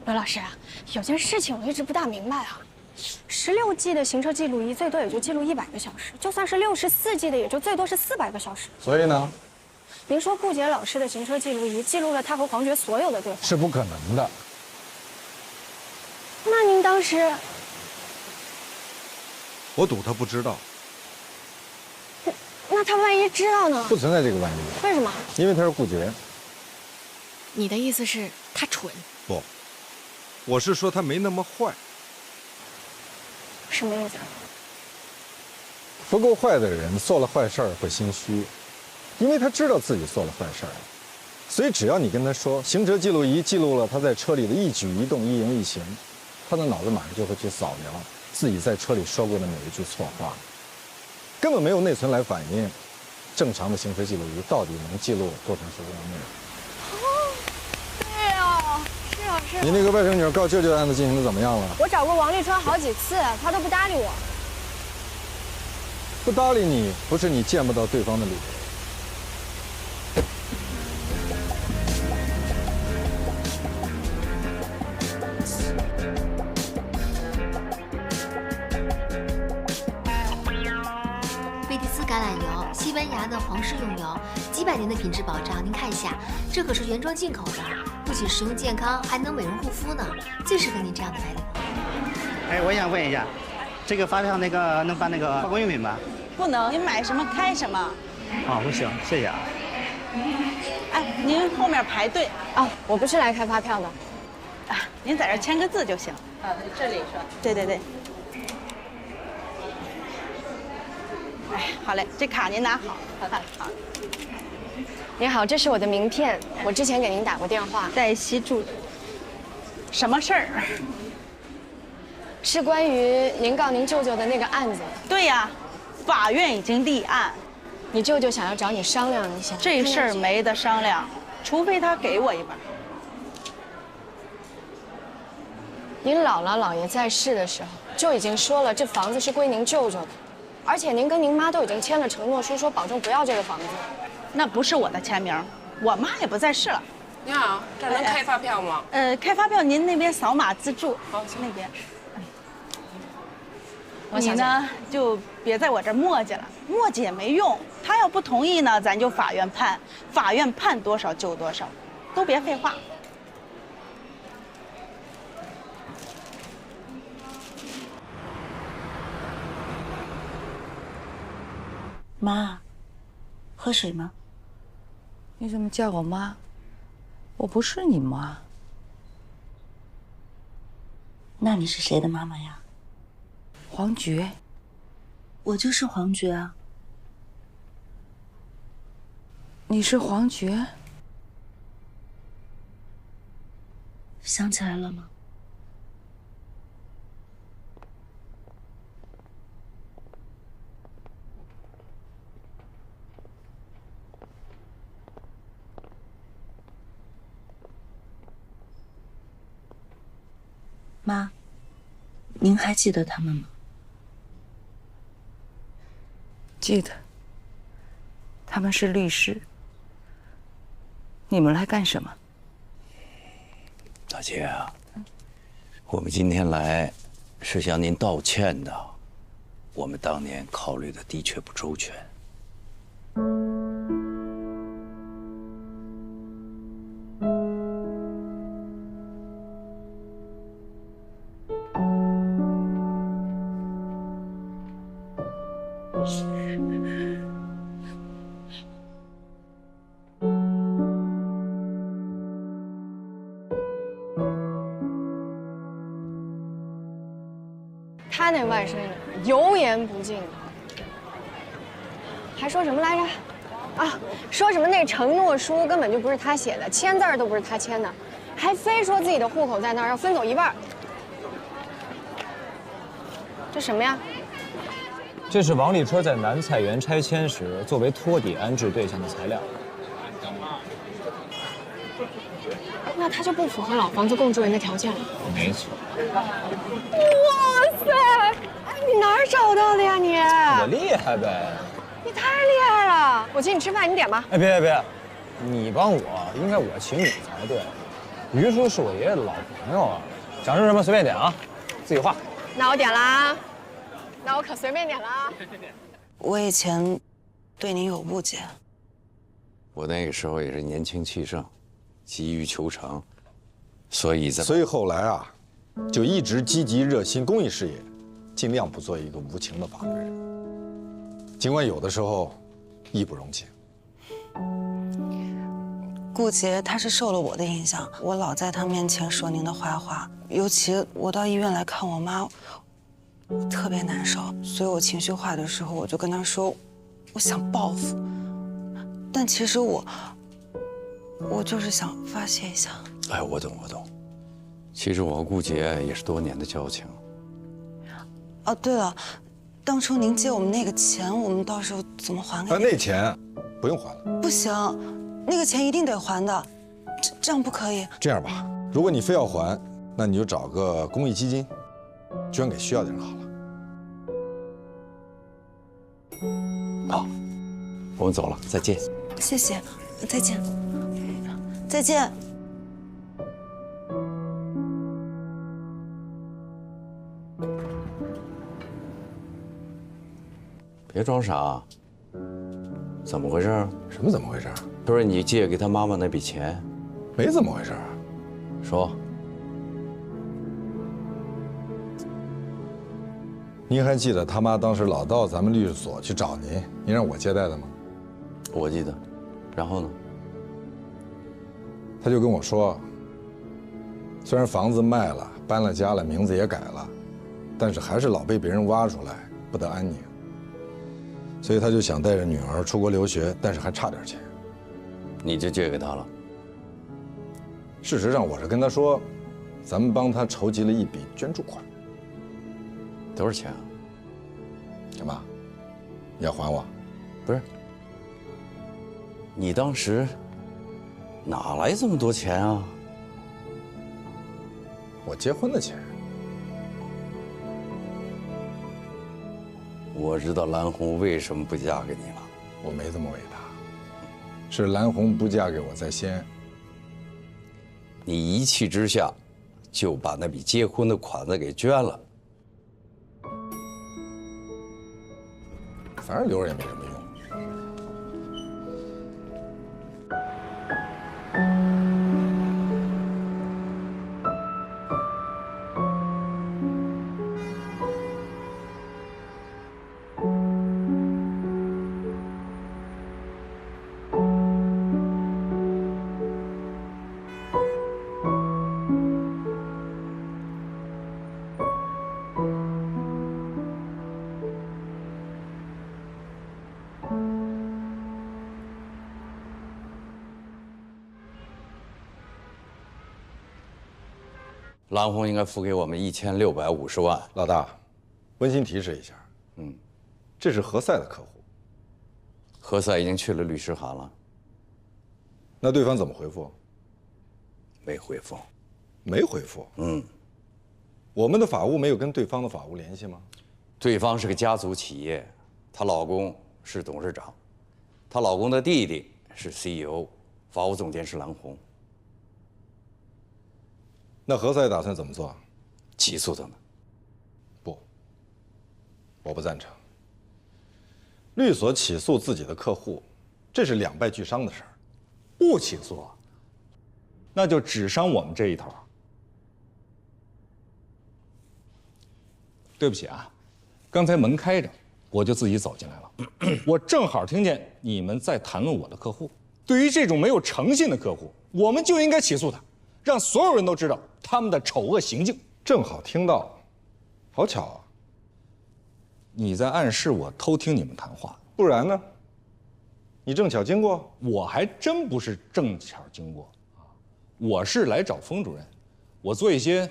刘老师，有件事情我一直不大明白啊。16G 的行车记录仪最多也就记录100个小时，就算是64G 的，也就最多是400个小时。所以呢？您说顾杰老师的行车记录仪记录了他和黄觉所有的对话，是不可能的。那您当时？我赌他不知道。那他万一知道呢？不存在这个万一。为什么？因为他是顾杰。你的意思是他蠢？不，我是说他没那么坏。什么意思？不够坏的人做了坏事儿会心虚，因为他知道自己做了坏事儿，所以只要你跟他说行车记录仪记录了他在车里的一举一动、一言一行，他的脑子马上就会去扫描自己在车里说过的每一句错话，根本没有内存来反映正常的行车记录仪到底能记录多长时间的内容。哦，对啊，是啊是啊。你那个外甥女告舅舅的案子进行的怎么样了？我找过王立川好几次，他都不搭理我。不搭理你不是你见不到对方的理由，贝蒂斯橄榄油，西班牙的皇室用油，几百年的品质保障。您看一下，这可是原装进口的，不仅食用健康，还能美容护肤呢，最适合您这样的白领。哎，我想问一下，这个发票能办化工用品吗？不能，您买什么开什么。哦，不行，谢谢啊。哎，您后面排队。哦，我不是来开发票的。啊，您在这签个字就行。这里说。对对对。哎，好嘞，这卡您拿好。好。您好，这是我的名片，我之前给您打过电话。黛西助理。什么事儿？是关于您告您舅舅的那个案子。对呀，法院已经立案。你舅舅想要找你商量一下。这事儿没得商量，除非他给我一半。您姥姥姥爷在世的时候就已经说了，这房子是归您舅舅的，而且您跟您妈都已经签了承诺书，说保证不要这个房子。那不是我的签名，我妈也不在世了。你好，这儿能开发票吗？开发票您那边扫码自助。好，那边。你呢就别在我这儿磨叽了，磨叽也没用。他要不同意呢，咱就法院判，法院判多少就多少，都别废话。妈，喝水吗？你怎么叫我妈？我不是你妈。那你是谁的妈妈呀？黄觉。我就是黄觉啊。你是黄觉？想起来了吗？妈，您还记得他们吗？记得。他们是律师。你们来干什么？大姐啊，我们今天来是向您道歉的。我们当年考虑的的确不周全。他那外甥女油盐不进，还说什么来着？啊，说什么那承诺书根本就不是他写的，签字儿都不是他签的，还非说自己的户口在那儿，要分走一半。这什么呀？这是王立春在南菜园拆迁时作为托底安置对象的材料。那他就不符合老房子共住人的条件了。没错。哇塞！哎，你哪儿找到的呀你？我厉害呗。你太厉害了！我请你吃饭，你点吧。哎，别，你帮我，应该我请你才对。于叔是我爷爷的老朋友啊，想吃什么随便点啊，自己画。那我点啦，那我可随便点啦。我以前对您有误解。我那个时候也是年轻气盛，急于求成，所以后来啊，就一直积极热心公益事业，尽量不做一个无情的旁人。尽管有的时候义不容情。顾杰他是受了我的影响，我老在他面前说您的坏话，尤其我到医院来看我妈，我特别难受，所以我情绪化的时候，我就跟他说，我想报复，但其实我就是想发泄一下。哎，我懂。其实我和顾杰也是多年的交情。哦，对了，当初您借我们那个钱，我们到时候怎么还给您？那钱不用还了。不行，那个钱一定得还的，这样不可以。这样吧，如果你非要还，那你就找个公益基金，捐给需要的人好了。好，我们走了，再见。谢谢，再见。再见。别装傻，怎么回事？什么怎么回事？不是你借给他妈妈那笔钱，没怎么回事。说，您还记得他妈当时老到咱们律师所去找您，您让我接待的吗？我记得。然后呢？他就跟我说，虽然房子卖了，搬了家了，名字也改了，但是还是老被别人挖出来，不得安宁。所以他就想带着女儿出国留学，但是还差点钱。你就借给他了？事实上，我是跟他说，咱们帮他筹集了一笔捐助款。多少钱啊？干嘛？你要还我？不是，你当时哪来这么多钱啊？我结婚的钱。我知道兰红为什么不嫁给你了。我没这么伟大，是兰红不嫁给我在先。你一气之下，就把那笔结婚的款子给捐了。反正留着也没什么用。兰红应该付给我们1650万。老大，温馨提示一下，这是何塞的客户。何塞已经去了律师函了。那对方怎么回复？没回复。没回复。我们的法务没有跟对方的法务联系吗？对方是个家族企业，她老公是董事长，她老公的弟弟是 CEO， 法务总监是兰红。那何塞打算怎么做？起诉他们。不，我不赞成。律所起诉自己的客户，这是两败俱伤的事儿。不起诉，那就只伤我们这一头。对不起啊，刚才门开着，我就自己走进来了。我正好听见你们在谈论我的客户。对于这种没有诚信的客户，我们就应该起诉他，让所有人都知道他们的丑恶行径。正好听到，好巧啊！你在暗示我偷听你们谈话，不然呢？你正巧经过？我还真不是正巧经过，我是来找封主任，我做一些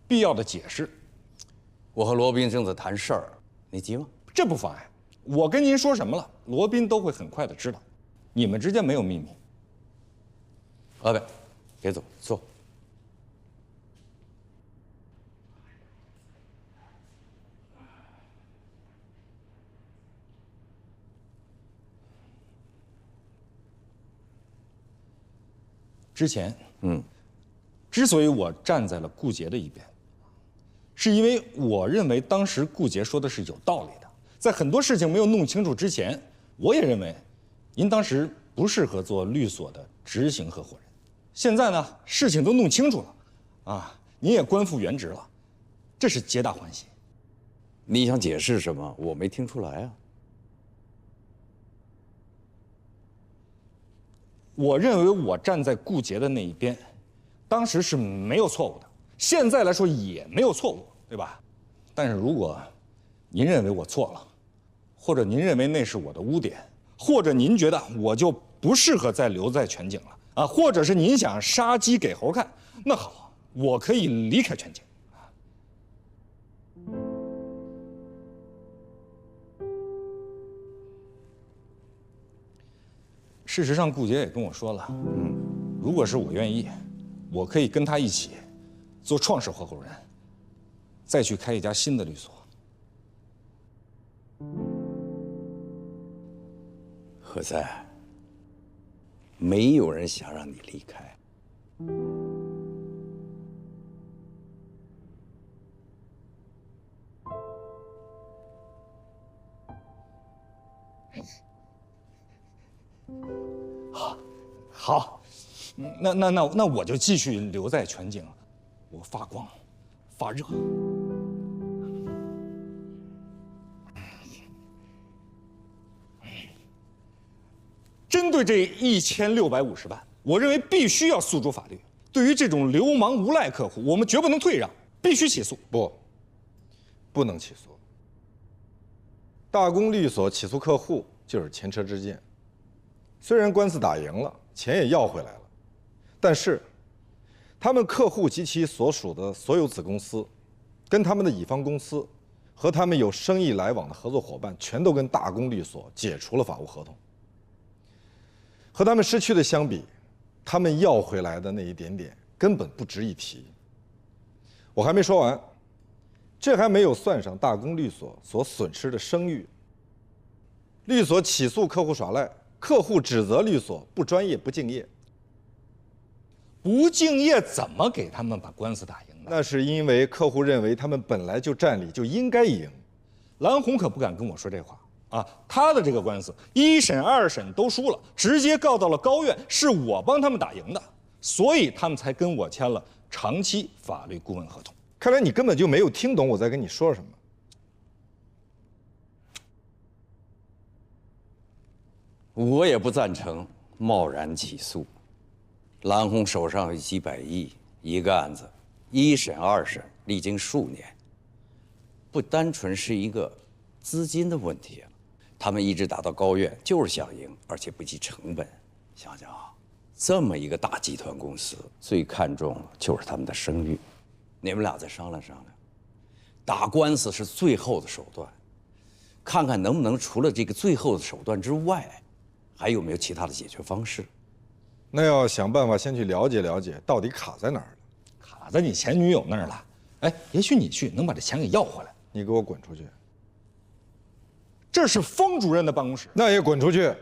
必要的解释。我和罗宾正在谈事儿，你急吗？这不妨碍。我跟您说什么了，罗宾都会很快的知道。你们之间没有秘密。阿伟，别走，坐。之前，之所以我站在了顾杰的一边，是因为我认为当时顾杰说的是有道理的。在很多事情没有弄清楚之前，我也认为，您当时不适合做律所的执行合伙人。现在呢，事情都弄清楚了，您也官复原职了，这是皆大欢喜。你想解释什么？我没听出来啊。我认为我站在顾杰的那一边，当时是没有错误的，现在来说也没有错误，对吧？但是如果您认为我错了，或者您认为那是我的污点，或者您觉得我就不适合再留在全景了，或者是您想杀鸡给猴看，那好，我可以离开全景。事实上，顾杰也跟我说了，如果是我愿意，我可以跟他一起做创始合伙人，再去开一家新的律所。何塞，没有人想让你离开。好，那我就继续留在全景，我发光，发热。针对这1650万，我认为必须要诉诸法律。对于这种流氓无赖客户，我们绝不能退让，必须起诉。不能起诉。大公律所起诉客户就是前车之鉴。虽然官司打赢了，钱也要回来了，但是他们客户及其所属的所有子公司，跟他们的乙方公司和他们有生意来往的合作伙伴，全都跟大公律所解除了法务合同。和他们失去的相比，他们要回来的那一点点根本不值一提。我还没说完，这还没有算上大公律所所损失的声誉。律所起诉客户耍赖，客户指责律所不专业、不敬业。不敬业怎么给他们把官司打赢的？那是因为客户认为他们本来就占理，就应该赢。蓝红可不敢跟我说这话啊！他的这个官司1审、2审都输了，直接告到了高院，是我帮他们打赢的，所以他们才跟我签了长期法律顾问合同。看来你根本就没有听懂我在跟你说什么。我也不赞成贸然起诉。蓝红手上有几百亿，一个案子，1审、2审历经数年，不单纯是一个资金的问题啊。他们一直打到高院，就是想赢，而且不计成本。想想啊，这么一个大集团公司，最看重的就是他们的声誉。你们俩再商量商量，打官司是最后的手段，看看能不能除了这个最后的手段之外，还有没有其他的解决方式。那要想办法先去了解了解，到底卡在哪儿了。卡在你前女友那儿了。哎，也许你去能把这钱给要回来。你给我滚出去！这是方主任的办公室。那也滚出去！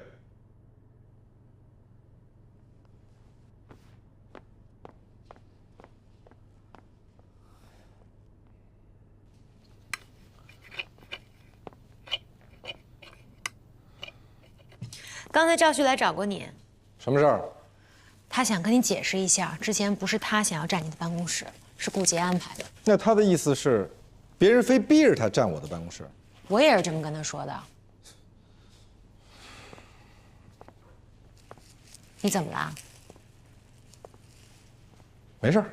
刚才赵旭来找过你，什么事儿？他想跟你解释一下，之前不是他想要占你的办公室，是顾杰安排的。那他的意思是，别人非逼着他占我的办公室。我也是这么跟他说的。你怎么了？没事儿。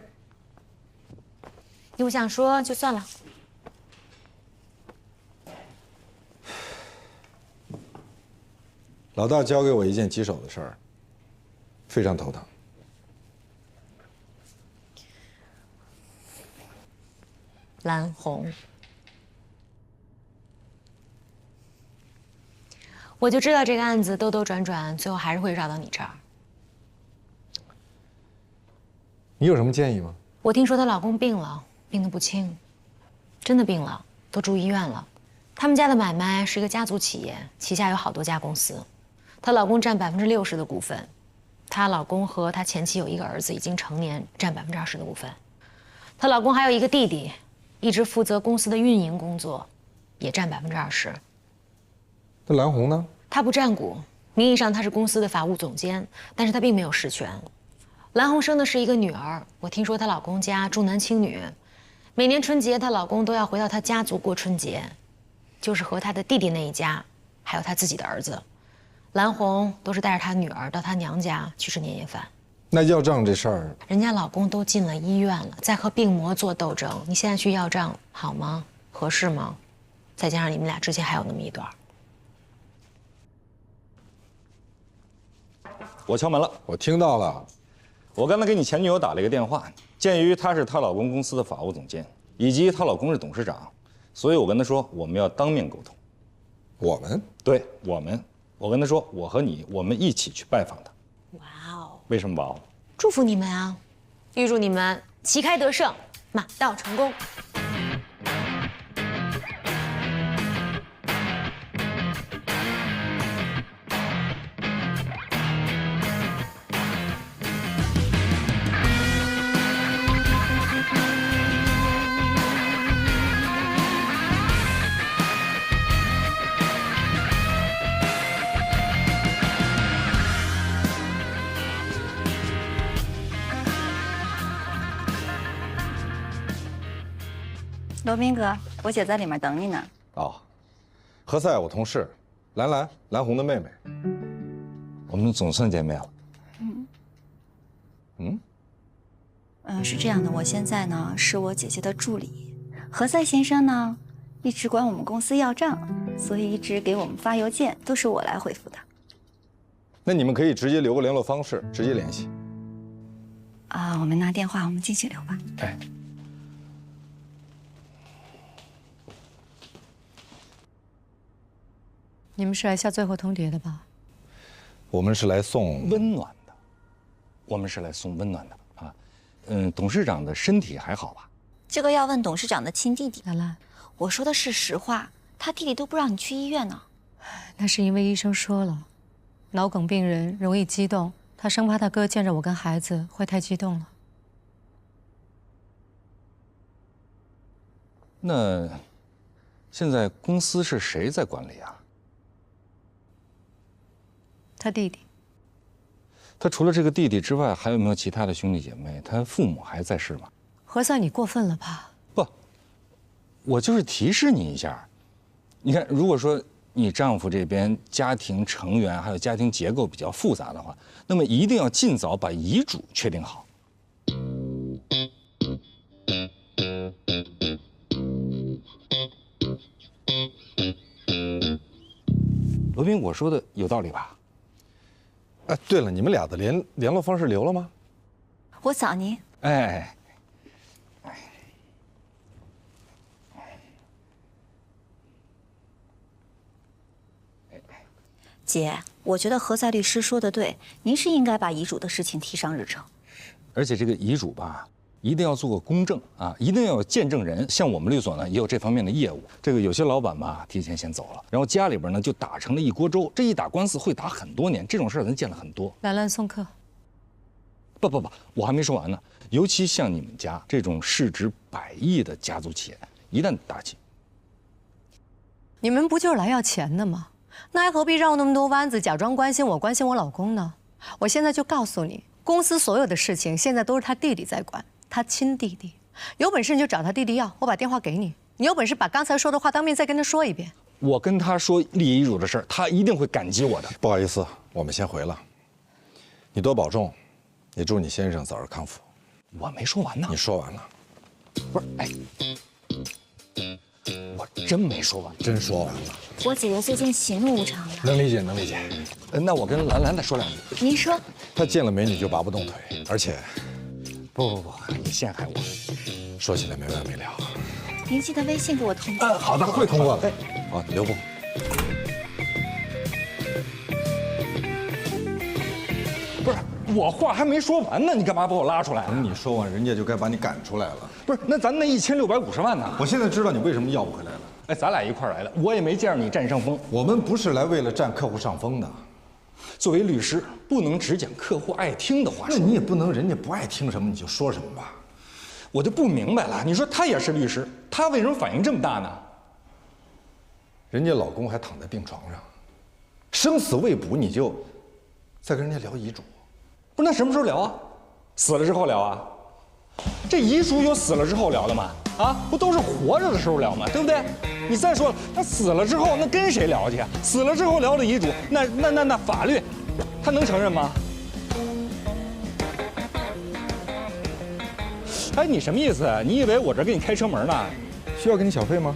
你不想说就算了。老大交给我一件棘手的事儿，非常头疼。蓝红，我就知道这个案子兜兜转转，最后还是会绕到你这儿。你有什么建议吗？我听说她老公病了，病得不轻，真的病了，都住医院了。他们家的买卖是一个家族企业，旗下有好多家公司。她老公占60%的股份，她老公和她前妻有一个儿子，已经成年，占20%的股份。她老公还有一个弟弟，一直负责公司的运营工作，也占20%。那蓝红呢？她不占股，名义上她是公司的法务总监，但是她并没有实权。蓝红生的是一个女儿，我听说她老公家重男轻女，每年春节她老公都要回到她家族过春节，就是和她的弟弟那一家，还有她自己的儿子。蓝红都是带着她女儿到她娘家去吃年夜饭。那要账这事儿，人家老公都进了医院了，在和病魔做斗争，你现在去要账好吗？合适吗？再加上你们俩之前还有那么一段。我敲门了，我听到了。我刚才给你前女友打了一个电话，鉴于她是她老公公司的法务总监，以及她老公是董事长，所以我跟她说我们要当面沟通。我们？对，我们。我跟她说，我和你，我们一起去拜访她。哇哦！为什么哇哦？祝福你们啊！预祝你们旗开得胜，马到成功。罗宾哥，我姐在里面等你呢。哦，何塞，我同事，蓝红的妹妹。我们总算见面了。是这样的，我现在呢是我姐姐的助理，何塞先生呢一直管我们公司要账，所以一直给我们发邮件，都是我来回复的。那你们可以直接留个联络方式，直接联系。啊，我们拿电话，我们进去聊吧。哎，你们是来下最后通牒的吧？我们是来送温暖的，我们是来送温暖的啊。董事长的身体还好吧？这个要问董事长的亲弟弟。兰兰，我说的是实话，他弟弟都不让你去医院呢。那是因为医生说了，脑梗病人容易激动，他生怕他哥见着我跟孩子会太激动了。那现在公司是谁在管理啊？他弟弟。他除了这个弟弟之外，还有没有其他的兄弟姐妹？他父母还在世吗？何塞，你过分了吧？不，我就是提示你一下。你看，如果说你丈夫这边家庭成员还有家庭结构比较复杂的话，那么一定要尽早把遗嘱确定好。罗宾，我说的有道理吧？哎，对了，你们俩的联络方式留了吗？我扫您。哎，姐，我觉得何塞律师说的对，您是应该把遗嘱的事情提上日程。而且这个遗嘱吧，一定要做个公证啊，一定要有见证人。像我们律所呢，也有这方面的业务。这个有些老板吧，提前先走了，然后家里边呢就打成了一锅粥。这一打官司会打很多年，这种事儿咱见了很多。兰兰送客。不，我还没说完呢。尤其像你们家这种市值100亿的家族企业，一旦打起，你们不就是来要钱的吗？那还何必绕那么多弯子，假装关心我老公呢？我现在就告诉你，公司所有的事情现在都是他弟弟在管，他亲弟弟。有本事你就找他弟弟要，我把电话给你。你有本事把刚才说的话当面再跟他说一遍。我跟他说立遗嘱的事儿，他一定会感激我的。不好意思，我们先回了。你多保重，也祝你先生早日康复。我没说完呢。你说完了。不是，哎，我真没说完。真说完了。我姐姐最近喜怒无常的。能理解，能理解。那我跟兰兰再说两句。您说。他见了美女就拔不动腿，而且，不，你陷害我。说起来没完没了。您记得微信给我通过。好的，会通过的。好，留步。不是，我话还没说完呢，你干嘛把我拉出来？等你说完，人家就该把你赶出来了。不是，那咱那1650万呢？我现在知道你为什么要不回来了。哎，咱俩一块儿来的，我也没见着你占上风。我们不是来为了占客户上风的。作为律师，不能只讲客户爱听的话。那你也不能人家不爱听什么你就说什么吧。我就不明白了，你说他也是律师，他为什么反应这么大呢？人家老公还躺在病床上，生死未卜，你就再跟人家聊遗嘱？不是，那什么时候聊啊？死了之后聊啊？这遗嘱有死了之后聊的吗？啊，不都是活着的时候聊吗？对不对？你再说了，那死了之后，那跟谁聊去？死了之后聊的遗嘱，那法律，他能承认吗？哎，你什么意思？你以为我这给你开车门呢？需要给你小费吗？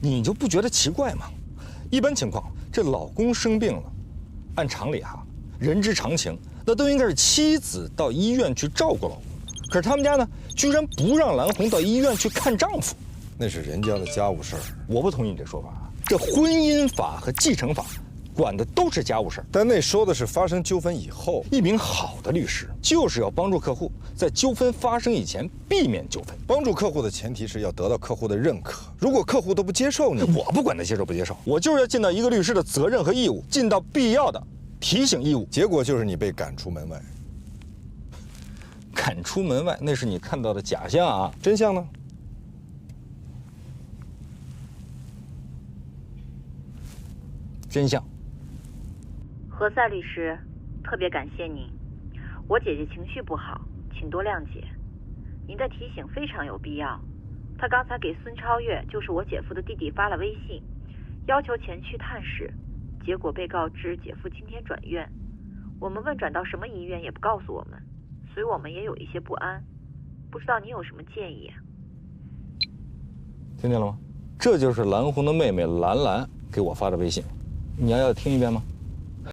你就不觉得奇怪吗？一般情况，这老公生病了，按常理哈，人之常情，那都应该是妻子到医院去照顾老公。可是他们家呢，居然不让蓝红到医院去看丈夫，那是人家的家务事儿。我不同意你这说法。这婚姻法和继承法管的都是家务事儿，但那说的是发生纠纷以后。一名好的律师就是要帮助客户在纠纷发生以前避免纠纷。帮助客户的前提是要得到客户的认可。如果客户都不接受你，我不管他接受不接受，我就是要尽到一个律师的责任和义务，尽到必要的提醒义务。结果就是你被赶出门外。赶出门外，那是你看到的假象啊，真相呢？真相。何塞律师，特别感谢您。我姐姐情绪不好，请多谅解。您的提醒非常有必要。她刚才给孙超越，就是我姐夫的弟弟发了微信，要求前去探视，结果被告知姐夫今天转院。我们问转到什么医院也不告诉我们，所以我们也有一些不安。不知道您有什么建议啊？听见了吗？这就是蓝红的妹妹兰兰给我发的微信，你要听一遍吗？